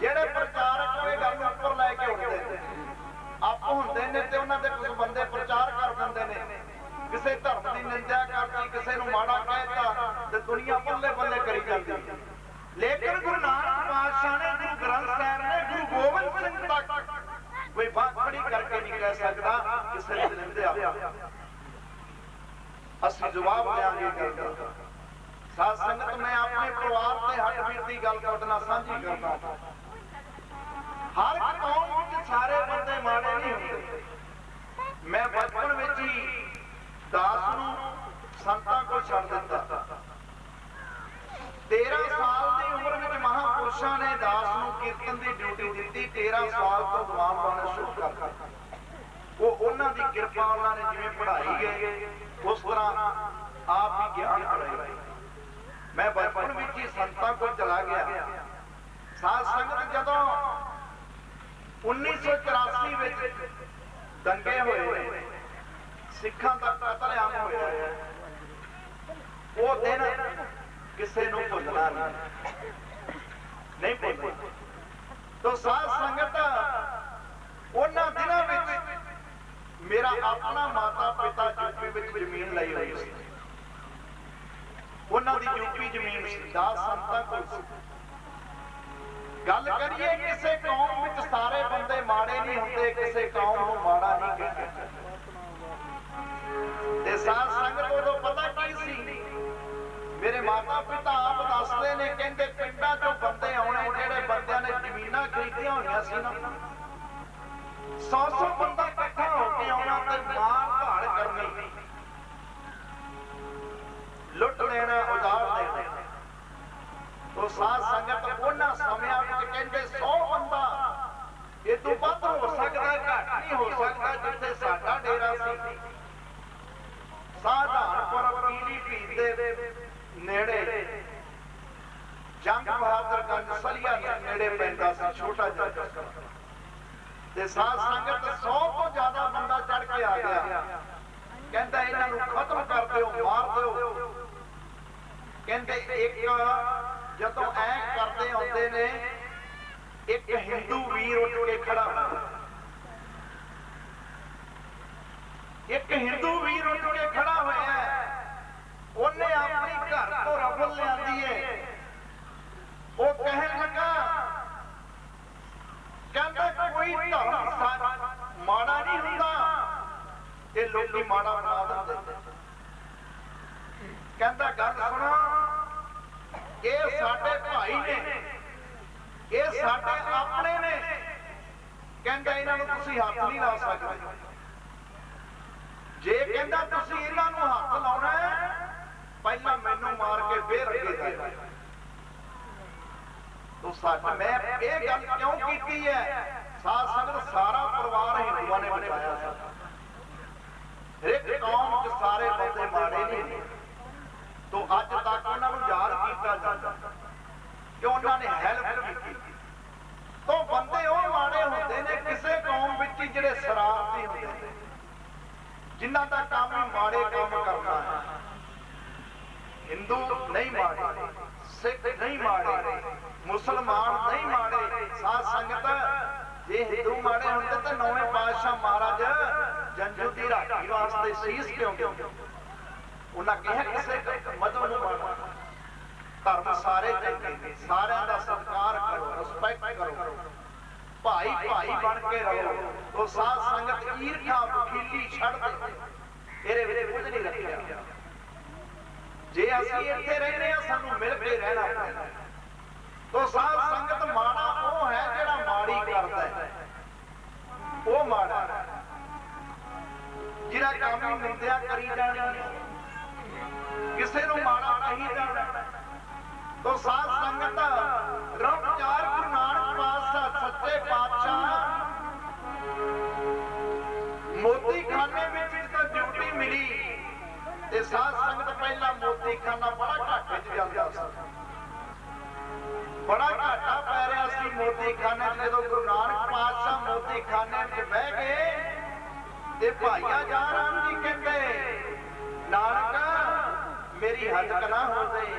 जेड़े प्रचारक कोई गल ऊपर लैके उठदे आप हुंदे ने ते उन्हां दे कुछ बंदे प्रचार कर दिंदे ने किसी धर्म की निंदा करती किसी नूं माड़ा कहता ते दुनिया बल्ले बल्ले करी जाती लेकिन गुरु नानक पातशाह ने गुरु ग्रंथ साहिब ने गुरु गोबिंद सिंह तक कोई बात खड़ी करके नहीं सकता किसी ने निंदिया असं जवाब देंगे गल का। साध संगत मैं अपने परिवार से हट बीती गल करना साझी करना। हर कौम विच सारे बंदे माड़े नहीं होंदे। मैं बचपन विच ही दास नूं संतां को छड्ड दित्ता। 13 साल की उम्र में महापुरुषों ने दास नूं कीर्तन की ड्यूटी दी। 13 साल तो गुलाम बनना शुरू कर दित्ता। वो उन्हां दी किरपा उन्हां ने जिवें पढ़ाई गए उस तरह आप ही ज्ञान पढ़ाई। मैं बचपन में ही संतां को चला गया। साध संगत जदों 1984 में दंगे हुए सिखां दा कतलेआम होया वो दिन किसी नूं भुलना नहीं भुलना। तो साध संगत उन्हां दिनां विच मेरा अपना माता पिता यूपी विच जमीन लई हुई सी। उन्हां दी यूपी जमीन सी। दास संतां कोल सी। गल करिए किसी कौम विच सारे बंदे माड़े नहीं होंदे। किसी कौम नूं माड़ा नहीं कहते। ते साध संगत उदों पता की सी मेरे माता पिता आप दसदे ने कहंदे पिंडां चों बंदे आउणे जिहड़े बंदियां ने जमीनां खरीदियां होईयां सी ना 100 बंदा इकट्ठा होके आउणा ते मार धाड़ करनी लुट लेना उजाड़ देना। तो साध संगत उन्हां समयां विच कहंदे 100 बंदा इदों वध हो सकदा घट नहीं हो सकदा। जिथे साडा डेरा सी साधारणपुर पीलीभीत दे नेड़े जंग बहादुरगंज सलिया नेड़े पैंदा सी छोटा जिहा। ते साध संगत 100 तो ज्यादा बंदा चढ़ के आ गया। कहंदा इन्हां नूं खत्म कर दिओ मार दिओ। कहंदे एक जदों ऐ करदे आउंदे ने एक हिंदू वीर उठ के खड़ा होया। एक हिंदू वीर उठ के खड़ा होया। उन्हें अपनी घर तो रफल लियांदी है। वो कहन लगा कहंदा कोई धर्म माड़ा नहीं हुंदा ये लोग माड़ा बना दिंदे। कहंदा गल सुनो ये साडे भाई ने ये साडे अपने ने। कहंदा इन्हां नूं तुसीं हत्थ नहीं ला सकदे। जे कहंदा तुसीं इन्हां नूं हत्थ लाउणा है पहला मैनू मार के फिर अगे जाए। तो साडा मैं ये गल क्यों कीती है? साध संगत सारा परिवार हिंदुओं ने बचाया सा। एक कौम च सारे बंदे माड़े नहीं। तो अज तक उन्होंने याद किया जाता कि उन्होंने हेल्प की। तो बंदे वो माड़े होंदे ने किसी कौम विच जिहड़े शरारती होंदे ने जिन्हां दा काम ही माड़े काम करना है। हिंदू नहीं माड़े, सिख नहीं माड़े, मुसलमान नहीं माड़े। साध संगत जे हिंदू माड़े होंदे ते नौवें पातशाह महाराज जंजू दी राखी वास्ते शीश क्यों दिंदे? उन्हां कहा किसी मजहब नूं माड़ा। धर्म सारे चंगे, सारिआं दा सत्कार करो, रिस्पैक्ट करो, भाई भाई बन के रहो। तो साध संगत ईर्खा वकीली छड़ दे इहदे विच कुछ नहीं रखिया। जे असीं इत्थे रहने आ सानूं मिल के रहना पैंदा। तो साध संगत माड़ा वो है जिहड़ा माड़ी करदा है। वो माड़ा जिहड़ा काम ही निंदिया करी जानी किसे नूं माड़ा कही जाना। तो साध संगत रौचार गुरु नानक पातशाह सच्चे पातशाह मोती खाने में जिसको ड्यूटी मिली ते साध संगत पहला मोती खाना बड़ा घाटे च जांदा सी। बड़ा घाटा पै रहा सी मोती खाने च। जदों गुरु नानक पातशाह मोती खाने में बह गए ते भाईया जाराम जी कहते नानक मेरी हद ना हो गई।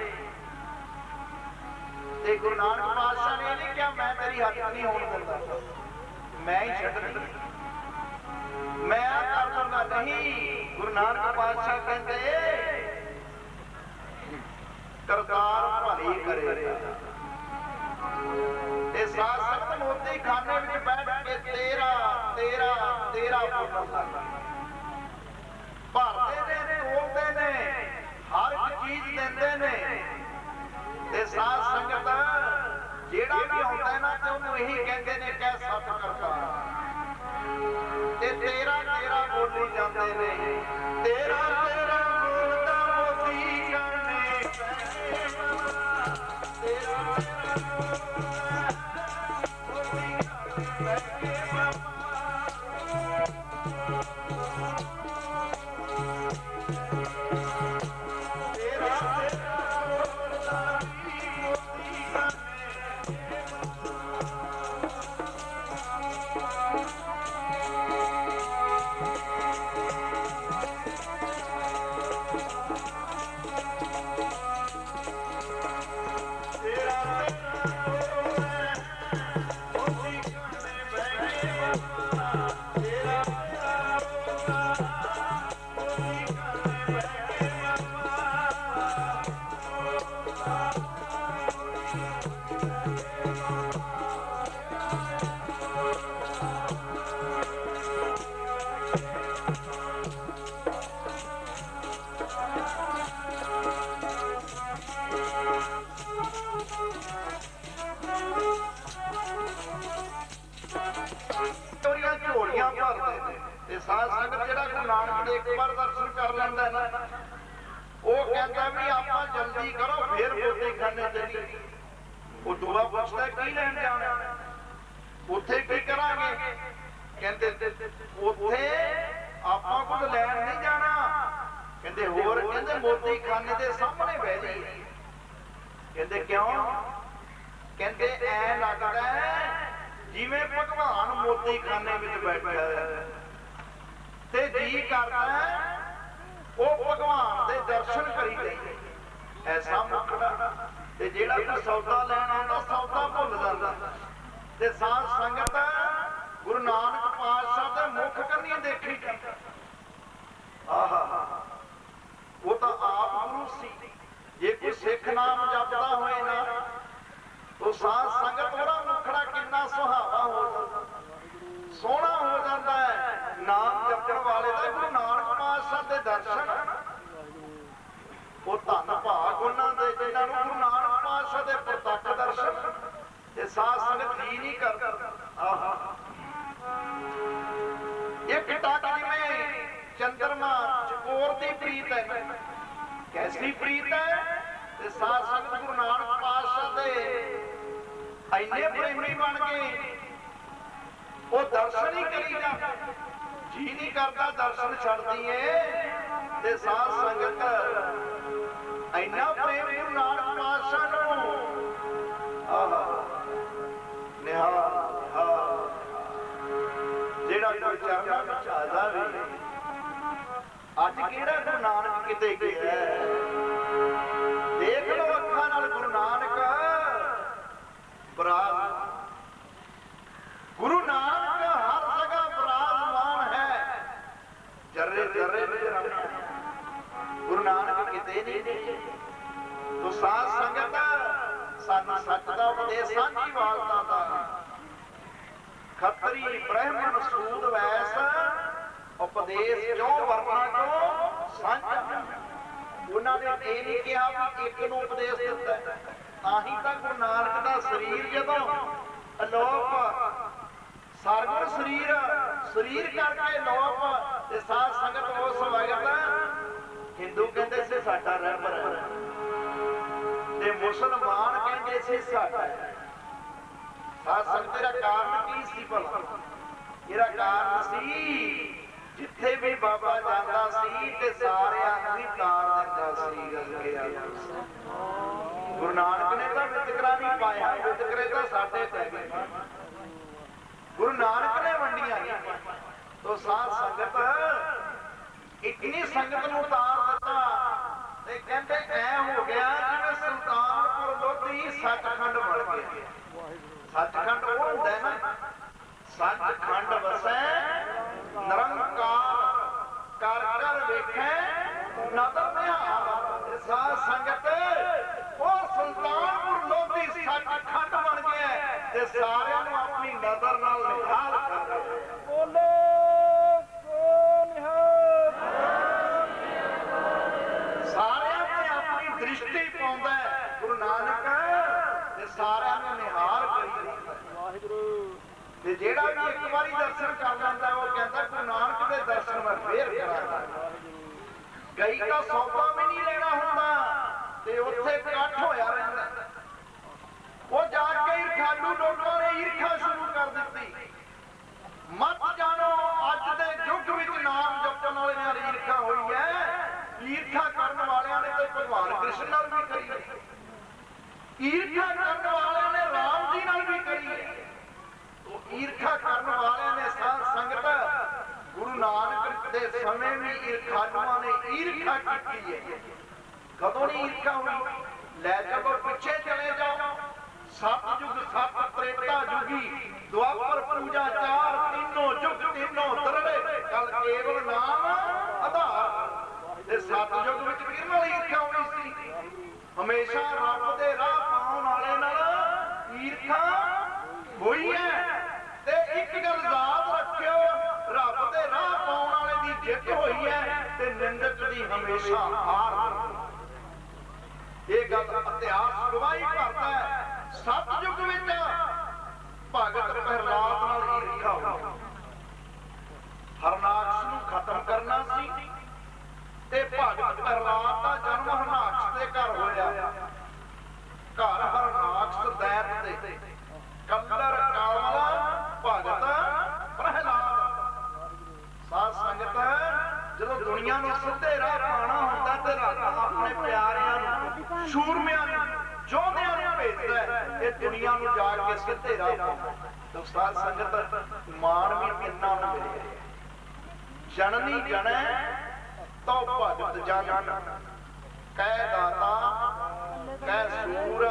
ते गुरु नानक पातशाह ने नहीं कहा मैं तेरी हद नहीं होने दिंदा, मैं ही छड्डनी, मैं कर दूंगा। नहीं, गुरु नानक पातशाह कहते करतार भली करे। साध संगत मोती खाने में बैठ के तेरा तेरा तेरा बोलन लग गए। भरते ने तोलते ने हर एक चीज देंदे ने ते साध संगत जेड़ा भी आउंदा है ना ते उन्हें यही कहते ने कह सत करता ते तेरा तेरा बोली जाते ने तेरा तेरा बोलता मोती करने तेरा साध संगत जेड़ा गुरु नानक दे एक बार दर्शन कर लैंदा ना वो कहता भी आपां जल्दी करो फिर मोती खाने चली वो दुआ पुछदा की लैण जाना उत्थे की करांगे कहंदे उत्थे आपां कुछ लैण नहीं जाना कहंदे होर कहंदे मोती खाने दे सामने बह जाइए कहंदे क्यों कहंदे ऐ लगदा है जिवें भगवान मोती खाने विच बैठा है ते जी करता है वो भगवान दे दर्शन करी जाइए ऐसा मुखड़ा ते जेड़ा कोई सौदा लैण आउंदा सौदा भुल जांदा ते साध संगत गुरु नानक पातशाह दे मुख करनी देखी आहा वो तो आप गुरु सी जे कोई सिख नाम जपदा होए ना तो साध संगत ओहदा मुखड़ा कितना सुहावा हो जांदा सोहना हो जाता है नाम जपण वाले दा गुरु नानक पातशाह दे दर्शन वो धन भाग उन्हां दे जिन्हां नूं गुरु नानक पातशाह दे प्रत्यक्ष दर्शन ते साध संगत जी नहीं करदा आहा एक टक जिवें चंद्रमा चकोर दी प्रीत है कैसी प्रीत है ते साध संगत गुरु नानक पातशाह दे इन्ने प्रेमी बन गए वो दर्शन ही करी जा जी नहीं करता दर्शन छड़ दिए ते साध संगत इन्ना प्रेम गुरु नानक पातशाह नूं आहा निहाल जेड़ा कोई चरना विच आ जावे अज किहड़ा गुरु नानक किते गया देख लो अखां नाल गुरु नानक बराज गुरु नानक हर जगह विराजमान है जर्रे जर्रे गुरु नानक किते नहीं तो साध संगत सानू सच दा उपदेश सांझी वालता दा खतरी ब्राह्मण सूद वैस उपदेश जो वर्णा को सांझा उन्होंने ये नहीं कहा भी एक नूं उपदेश दिता ताही तां गुरु नानक दा शरीर जदों अलोप सरगुण शरीर शरीर करके लोप ते साध संगत उस वक्त हिंदू कहते से साडा रहबर ते मुसलमान कहते से साडा साध संगत तेरा कारण की सी भला तेरा कारण सी जिथे भी बाबा जाता सी ते सारियां नूं ही तार दिंदा सी गल के गुरु नानक ने तो वितकरा नहीं पाया वितकरे तो साडे पै गए गुरु नानक ने वंडिया नहीं तो साध संगत इतनी संगत नूं तार दिता ते कहंदे ऐ हो गया जिवें सुल्तानपुर लोधी सचखंड बन गया सचखंड वो हुंदा है ना सचखंड वसै निरंकार कर कर वेखे नदर निहाल साध संगत वो सुल्तानपुर लोधी सचखंड बन गया ते सारियां नूं अपनी नजर नाल निहाल कर बोलो ते जेड़ा भी एक बारी दर्शन कर लैंदा वो कहता गुरु नानक दे दर्शन मैं फिर करांगा। कई का सौदा भी नहीं लेना हुंदा ते उत्थे इकट्ठ होया रहिंदा। वो जाके ईरखालू लोगों ने ईर्खा शुरू कर दी। मत जानो अज दे युग विच नाम जपण वाले नाल ईर्खा हुई है। ईर्खा करने वालियां ने तो भगवान कृष्ण नाल भी करी है, ईर्खा करने वालियां ने राम जी नाल भी करी है। तो ईर्खा करने वालियां ने साध संगत गुरु नानक दे समय भी ईर्खालुआं ने ईर्खा की है। कदों नहीं ईर्खा हुई? लै चलो पिछे चले जाओ, सतयुग सत त्रेता जुगी द्वापर पूजा चार तीनों जुग तीनों दरड़े कल केवल नाम आधार। ते सतयुग विच किहदे नाल ईर्खा होनी सी? हमेशा रब दे राह पाउण वाले नाल ईर्खा होई है। ते एक गल याद रखियो, रब दे राह पाउण वाले दी जित होई है ते निंदक दी हमेशा हार। ये गल इतिहास गवाही करता है। सतयुग विच भगत प्रहलाद नाल ईर्खा होई, हरनाक्ष नूं खत्म करना सी ते भगत प्रहलाद दा जन्म हरनाक्ष दे घर होया। घर हरनाक्ष दैत दे कल्लर कावला भगत प्रहलाद। साध संगत जदों दुनिया नूं सिद्धे राह पाना हुंदा ते रब अपने प्यारिआं नूं शूरमिआं नूं जोधिआं नूं भेजदा है। ये दुनिया नूं जाके सिद्धे राह पाउंदा। तो साध संगत मान भी किन्ना नूं मिले। जननी जनै तो भगत जन, कह दाता कह सूर,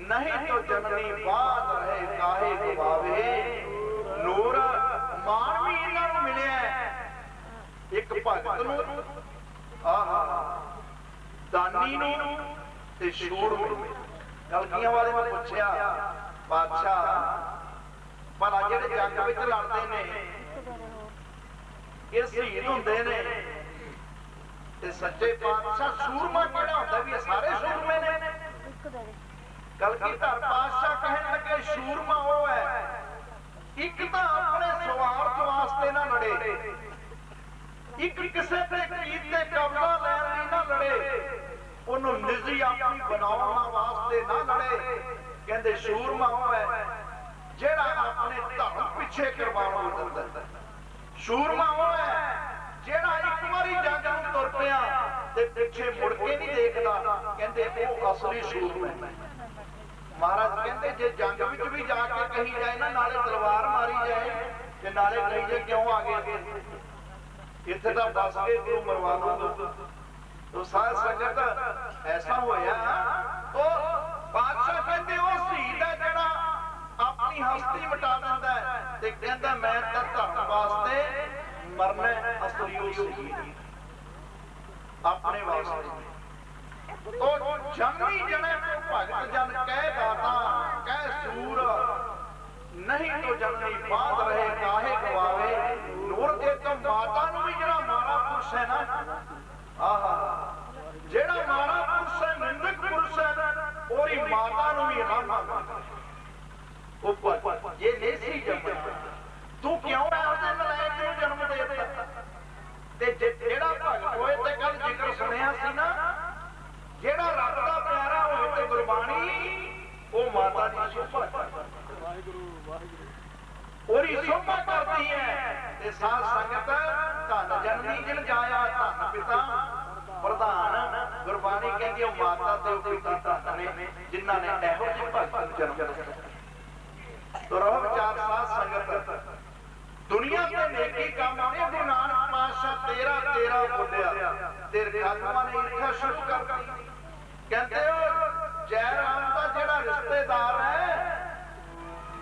नहीं तो जननी बात रहे काहे गवावे नूर। मान भी इन्हां नूं मिलिआ एक भगत नूं, आहा दानी नूं ते शूर नूं। कलगियां वाले ने पुछया बादशाह भला जेड़े जंग विच लड़दे ने ये शहीद हुंदे ने ते सच्चे पातशाह सूरमा किहड़ा हुंदा? भी सारे सूरमे ने। कलगीधर पातशाह कहन लगे सूरमा वो है एक तां अपने स्वार्थ वास्ते ना लड़े, एक किसे ते कीत ते कब्जा लैण लई ना लड़े, ਉਹਨੂੰ ਨਿੱਜੀ ਆਪਣੀ ਬਣਾਉਣ ਵਾਸਤੇ ਨਾ ਲੜੇ। ਕਹਿੰਦੇ ਸ਼ੂਰਮਾ ਉਹ ਹੈ ਜਿਹੜਾ ਆਪਣੇ ਧਰਮ ਪਿੱਛੇ ਕੁਰਬਾਨ ਹੋ ਜਾਂਦਾ। ਸ਼ੂਰਮਾ ਉਹ ਹੈ ਜਿਹੜਾ ਇੱਕ ਵਾਰੀ ਜੰਗ ਨੂੰ ਤੁਰ ਪਿਆ ਤੇ ਪਿੱਛੇ ਮੁੜ ਕੇ ਨਹੀਂ ਦੇਖਦਾ। ਕਹਿੰਦੇ ਉਹ ਅਸਲੀ ਸ਼ੂਰਮਾ ਹੈ। ਮਹਾਰਾਜ ਕਹਿੰਦੇ ਜੇ ਜੰਗ ਵਿੱਚ ਵੀ ਜਾ ਕੇ ਕਹੀ ਜਾਏ ਨਾ ਨਾਲੇ ਤਲਵਾਰ ਮਾਰੀ ਜਾਏ ਤੇ ਨਾਲੇ ਕਹੀ ਜਾਏ ਕਿਉਂ ਆ ਗਏ ਇੱਥੇ ਤਾਂ ਦੱਸ ਕੇ ਗੁਰੂ ਮਰਵਾ ਦੋ। तो साध संगत ऐसा होया तो बादशाह कहते वो शहीद है जेड़ा अपनी हस्ती मिटा दिंदा है ते कहंदा मैं तां धर्म वास्ते मरना असली वो शहीद अपने वास्ते। तो जननी जने को भगत जन कह दाता कह सूर, नहीं तो जननी बात रहे काहे गवावे नूर। दे तो माता नूं भी जेड़ा माड़ा पुरुष है ना, आहा जेड़ा माड़ा पुरुष है निंदक पुरुष है ओरी माता नूं भी रामा ऊपर ये लेसी जन्म तू क्यों है उसने नलायक नूं जन्म दे दित्ता। ते जेड़ा भगत होए ते कल जिक्र सुनिया सी ना, जेड़ा रब दा प्यारा होए ते गुरबाणी ओ माता दी शोभा वाहिगुरू वाहिगुरू ओरी शोभा करती है। ते साध संगत धन जननी जिन जाया धन पिता प्रधान। गुरबाणी कहती है माता ते पिता धन ने जिन्हां ने इहो जिहे भगत जन्म दित्ता। तो रहो विचार साध संगत दुनिया ते नेकी काम आने गुरु नानक पातशाह 13 बोलिया ते रखालुआं ने ईर्खा शुरू कर दी। कहते हो जय राम दा जेड़ा रिश्तेदार है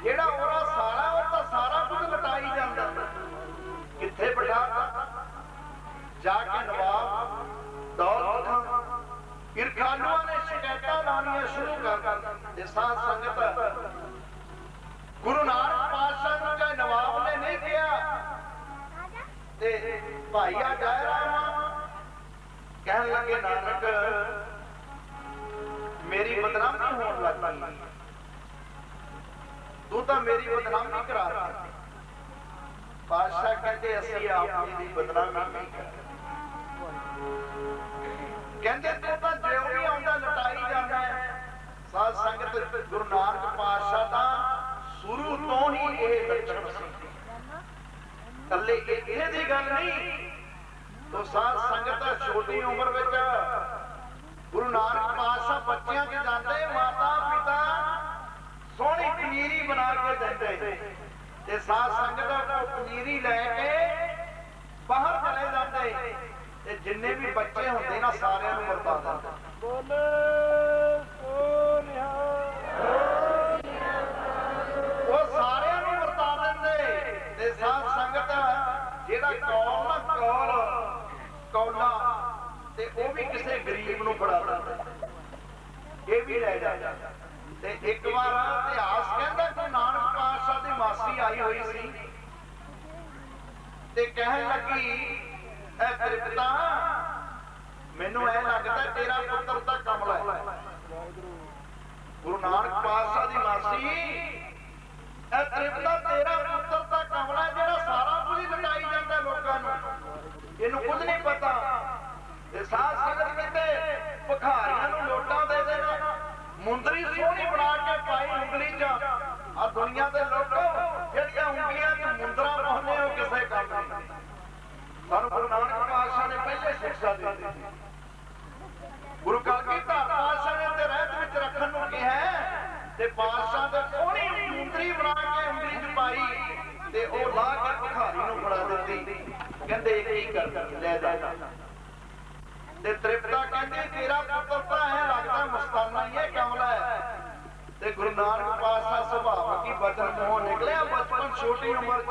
जेड़ा ओरा सारा वो तो सारा कुछ लटाई जाता किथे बिठा जाके नवाब दौलत खां ईरखालुआं ने शिकायतां लानियां शुरू कर दी। साध संगत गुरु नानक पातशाह नूं चाहे नवाब ने नहीं किया ते भाई आ जय राम कहन लगे नानक मेरी बदनामी होने लगी। तू तो मेरी बदनामी करा दी। पातशाह कहते असीं आप जी की बदनामी नहीं करते, कहते तू तो जो भी आउंदा लटाई जाना है। साध संगत गुरु नानक पातशाह दा शुरू तो ही यह लक्षण सी, कल्ले इत्थे दी गल नहीं। तो साध संगत छोटी उम्र विच गुरु नानक पातशाह बच्चियां के जाते, माता पिता सोहनी पनीरी बना के देंदे ते साध संगत पनीरी लैके बाहर चले जाते ते जिन्ने भी बच्चे होंदे ना सारियां नूं वरता दिंदे। बोले वो सारियां नूं वरता दिंदे ते साध संगत जेड़ा कौल ना कौल कौला ते वो भी किसी गरीब नूं फड़ा दिंदे, ये भी लै जांदा। ते एक बार इतिहास कहता गुरु नानक पातशाह दी मासी आई हुई सी ते कहन लगी ऐ त्रिपता मैनू ऐ लगता तेरा पुत्र तां कमला है। गुरु नानक पातशाह दी मासी ऐ त्रिपता तेरा पुत्र तां कमला है, जेड़ा सारा कुछ लटाई जांदा लोकां नूं, इहनूं कुछ नहीं पता। ते साध संगत कहते भखारियां नूं लोटां दे देना, मुंदरी सोहनी बना के पाई उंगली च। आ दुनिया के लोगों जिहड़ियां उंगलियां च मुंदरा पाउंदे हो किसे काम नहीं। सानूं गुरु नानक पातशाह ने पहले शिक्षा दी, गुरु कलगीधर पातशाह ने ते रहत विच रखण नूं कहा ते पातशाह ते सोहनी मुंदरी बना के उंगली च पाई ते ओह ला के भिखारी नूं फड़ा दित्ती। कहंदे की कर ले जा ते त्रिपता कहंदी तेरा पुत्र तां ऐ लगदा मस्ताना ही है, कमला है। ते गुरु नानक पातशाह सुभाव की बचन मुंहों निकले बचपन छोटी उम्र च।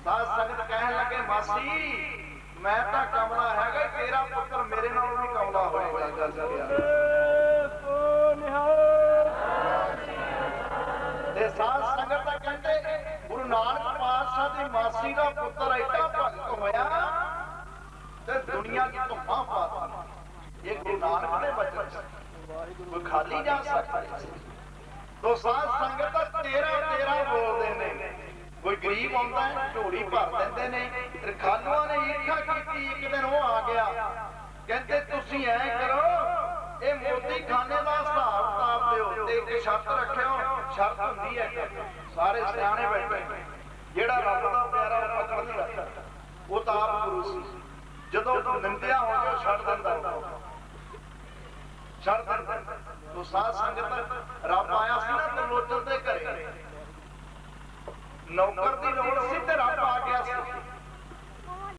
साध संगत कहन लगे मासी मैं तां कमला हैगा, तेरा पुत्र मेरे नालों भी कमला होएगा। ते साध संगत कहंदे गुरु नानक पातशाह दी मासी दा पुत्र एडा भगत होया ते दुनिया की धुम्मा पा। ये गुरु नानक ने बचन कोई खाली जा सकता है। तो साध संगत 13 बोलते ने, कोई गरीब आंदा है झोली भर देंदे ने। रखालुआं ने ईर्खा की, एक दिन वो आ गया कहते तुसीं ऐ करो ये मोती खाने का हिसाब किताब दिओ ते एक शर्त रखियो। शर्त हुंदी है सारे सियाणे बैठे, जेड़ा रब दा प्यारा पकड़ नहीं रखदा वो तां आप गुरु सी, जदों निंदिया हो जाए छड़ दिंदा छड़ दिंदा। तो साध संगत रब आया सी ना त्रिलोचन दे घरे, नौकर दी लोड़ सी ते रब आ